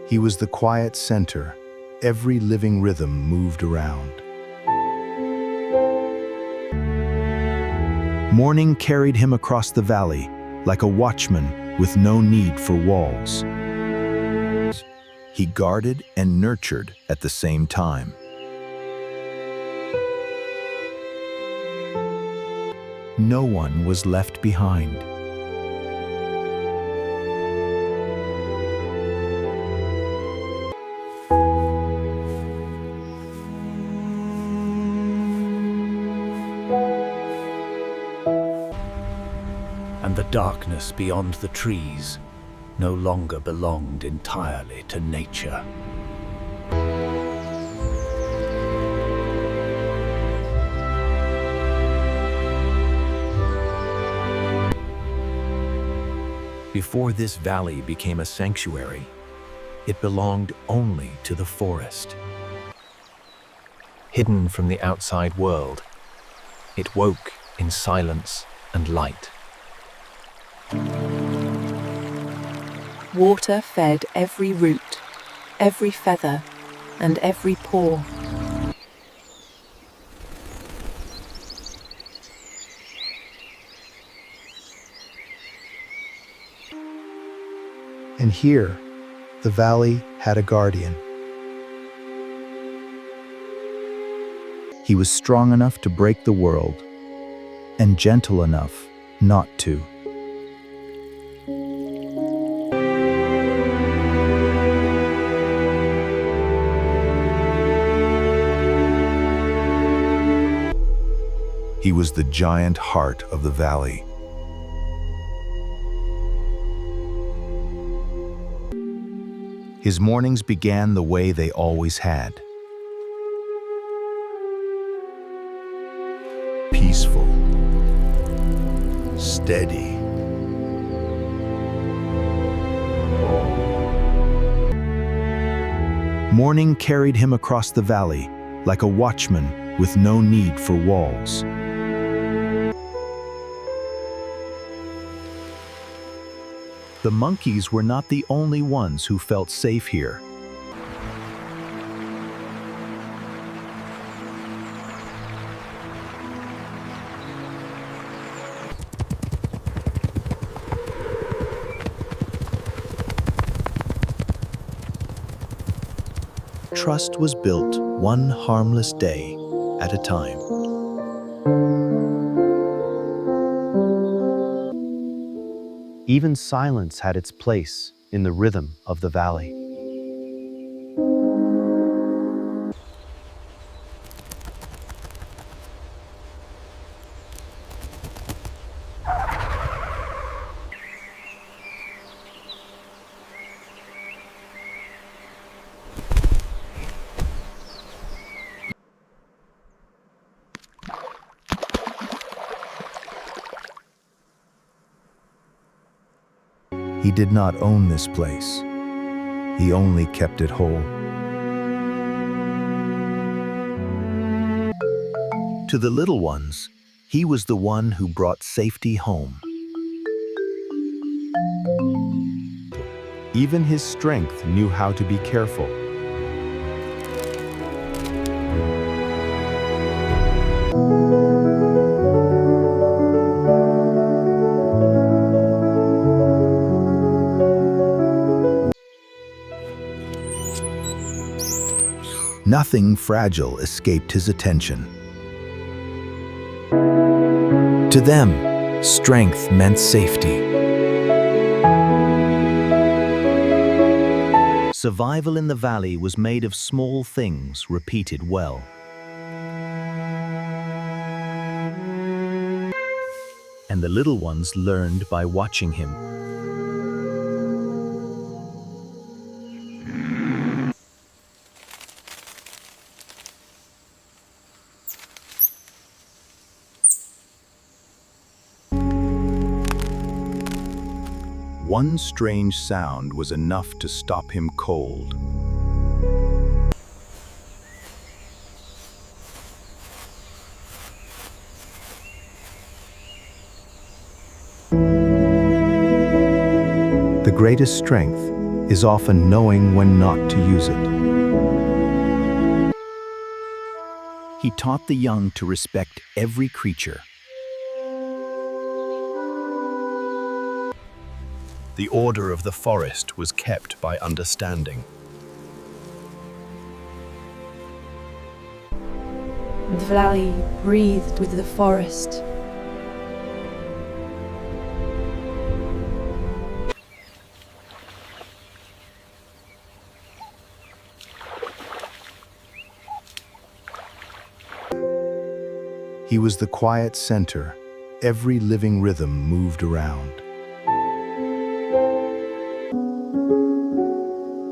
He was the quiet center. Every living rhythm moved around. Morning carried him across the valley, like a watchman with no need for walls. He guarded and nurtured at the same time. No one was left behind. And the darkness beyond the trees no longer belonged entirely to nature. Before this valley became a sanctuary, it belonged only to the forest. Hidden from the outside world, it woke in silence and light. Water fed every root, every feather, and every pore. And here, the valley had a guardian. He was strong enough to break the world, and gentle enough not to. He was the giant heart of the valley. His mornings began the way they always had. Peaceful, steady. Morning carried him across the valley, like a watchman with no need for walls. The monkeys were not the only ones who felt safe here. Trust was built one harmless day at a time. Even silence had its place in the rhythm of the valley. He did not own this place. He only kept it whole. To the little ones, he was the one who brought safety home. Even his strength knew how to be careful. Nothing fragile escaped his attention. To them, strength meant safety. Survival in the valley was made of small things repeated well. And the little ones learned by watching him. One strange sound was enough to stop him cold. The greatest strength is often knowing when not to use it. He taught the young to respect every creature. The order of the forest was kept by understanding. The valley breathed with the forest. He was the quiet center. Every living rhythm moved around.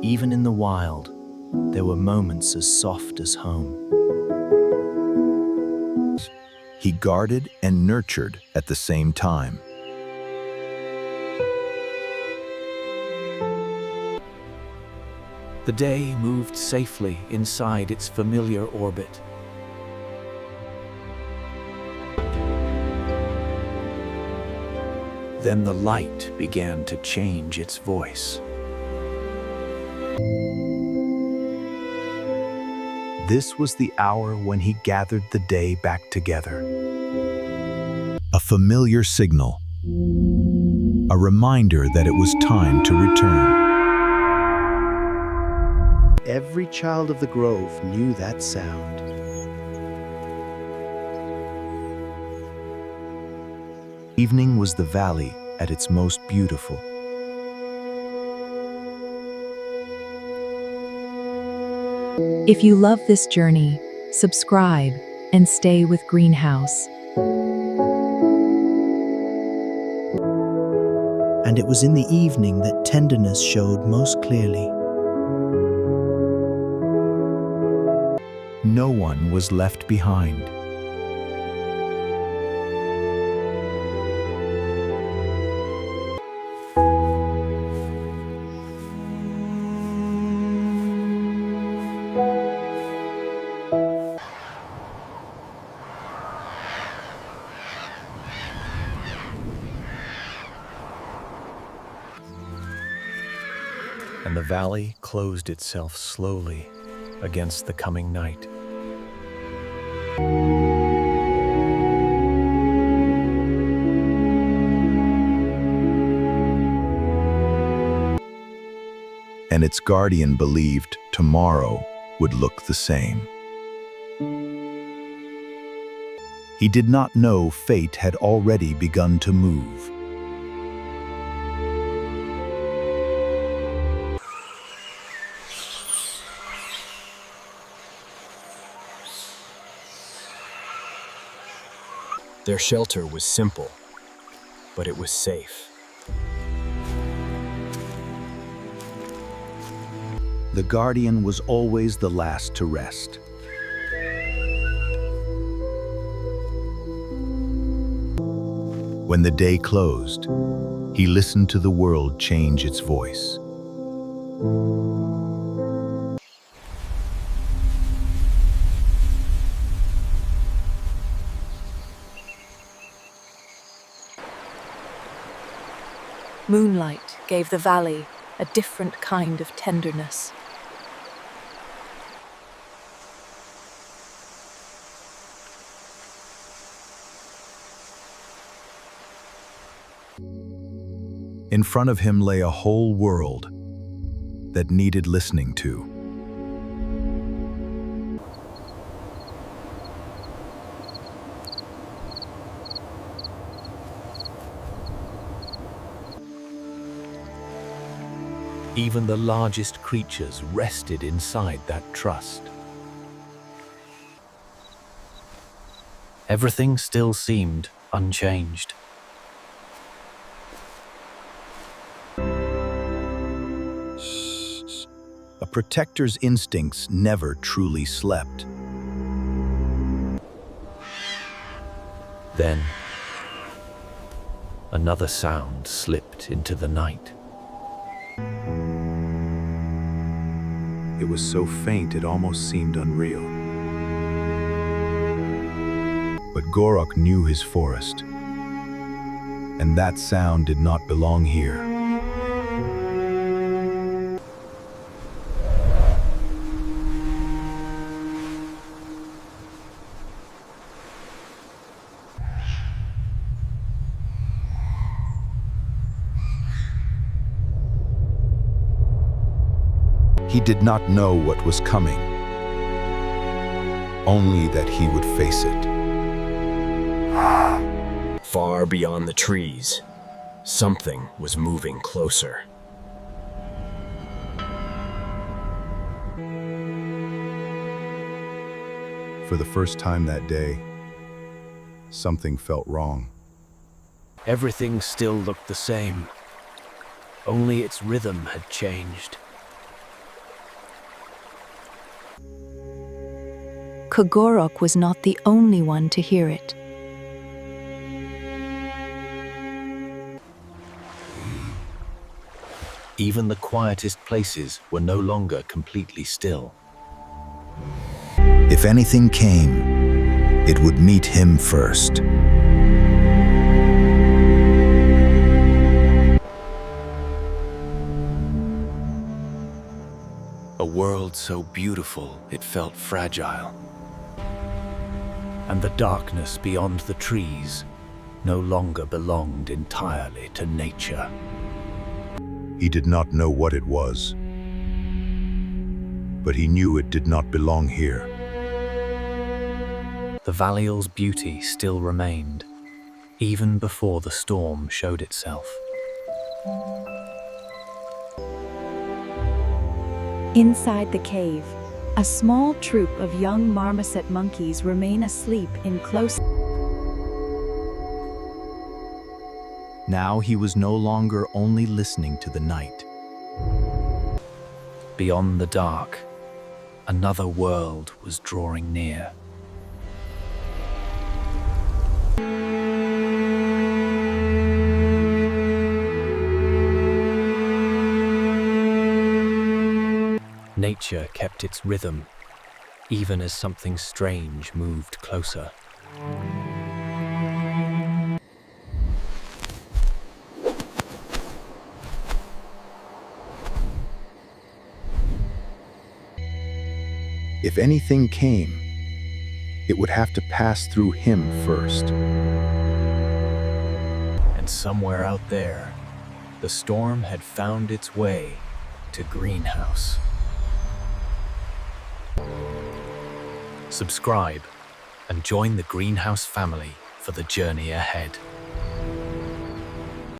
Even in the wild, there were moments as soft as home. He guarded and nurtured at the same time. The day moved safely inside its familiar orbit. Then the light began to change its voice. This was the hour when he gathered the day back together. A familiar signal, a reminder that it was time to return. Every child of the grove knew that sound. Evening was the valley at its most beautiful. If you love this journey, subscribe and stay with Greenhouse. And it was in the evening that tenderness showed most clearly. No one was left behind. And the valley closed itself slowly against the coming night. And its guardian believed tomorrow would look the same. He did not know fate had already begun to move. Their shelter was simple, but it was safe. The guardian was always the last to rest. When the day closed, he listened to the world change its voice. Moonlight gave the valley a different kind of tenderness. In front of him lay a whole world that needed listening to. Even the largest creatures rested inside that trust. Everything still seemed unchanged. A protector's instincts never truly slept. Then, another sound slipped into the night. It was so faint it almost seemed unreal. But Kgorok knew his forest, and that sound did not belong here. He did not know what was coming, only that he would face it. Far beyond the trees, something was moving closer. For the first time that day, something felt wrong. Everything still looked the same. Only its rhythm had changed. Kgorok was not the only one to hear it. Even the quietest places were no longer completely still. If anything came, it would meet him first. A world so beautiful it felt fragile. And the darkness beyond the trees no longer belonged entirely to nature. He did not know what it was, but he knew it did not belong here. The Valial's beauty still remained, even before the storm showed itself. Inside the cave, a small troop of young marmoset monkeys remain asleep in close. Now he was no longer only listening to the night. Beyond the dark, another world was drawing near. Nature kept its rhythm, even as something strange moved closer. If anything came, it would have to pass through him first. And somewhere out there, the storm had found its way to Greenhouse. Subscribe and join the Greenhouse family for the journey ahead.